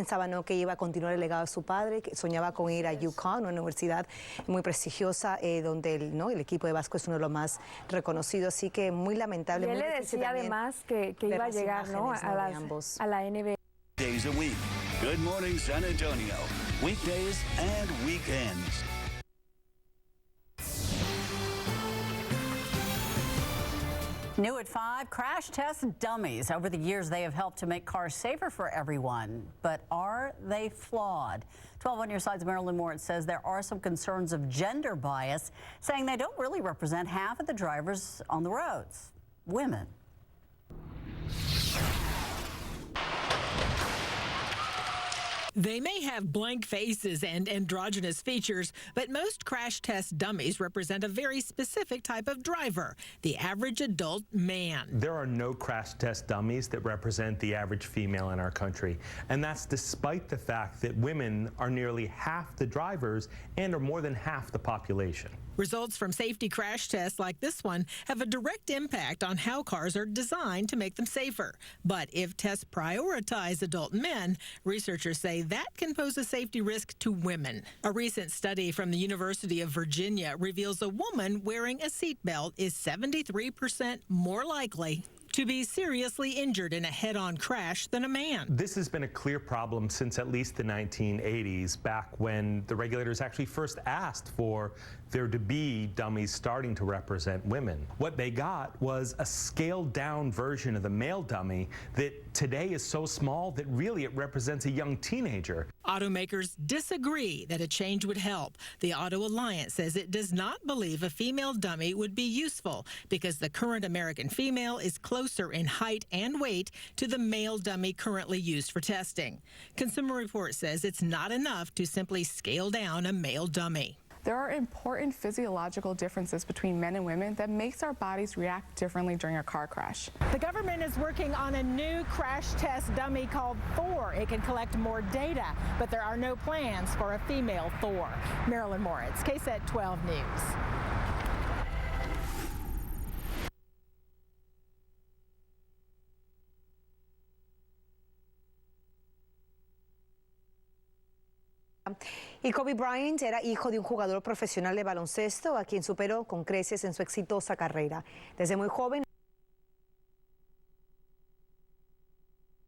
pensaba no que iba a continuar el legado de su padre, que soñaba con ir a UConn, una universidad muy prestigiosa, donde el equipo de básquet es uno de los más reconocidos, así que muy lamentable. Y él muy le decía además que iba a llegar, ¿no?, a la NBA. Days a week. Good morning, San Antonio. Weekdays and weekends. New at 5, crash test dummies. Over the years, they have helped to make cars safer for everyone. But are they flawed? 12 on your side's Marilyn Moritz says there are some concerns of gender bias, saying they don't really represent half of the drivers on the roads. Women. They may have blank faces and androgynous features, but most crash test dummies represent a very specific type of driver, the average adult man. There are no crash test dummies that represent the average female in our country, and that's despite the fact that women are nearly half the drivers and are more than half the population. Results from safety crash tests like this one have a direct impact on how cars are designed to make them safer. But if tests prioritize adult men, researchers say that can pose a safety risk to women. A recent study from the University of Virginia reveals a woman wearing a seatbelt is 73% more likely to be seriously injured in a head-on crash than a man. This has been a clear problem since at least the 1980s, back when the regulators actually first asked for there to be dummies starting to represent women. What they got was a scaled-down version of the male dummy that today is so small that really it represents a young teenager. Automakers disagree that a change would help. The Auto Alliance says it does not believe a female dummy would be useful because the current American female is closer in height and weight to the male dummy currently used for testing. Consumer Reports says it's not enough to simply scale down a male dummy. There are important physiological differences between men and women that makes our bodies react differently during a car crash. The government is working on a new crash test dummy called Thor. It can collect more data, but there are no plans for a female Thor. Marilyn Moritz, KSAT 12 News. Y Kobe Bryant era hijo de un jugador profesional de baloncesto a quien superó con creces en su exitosa carrera. Desde muy joven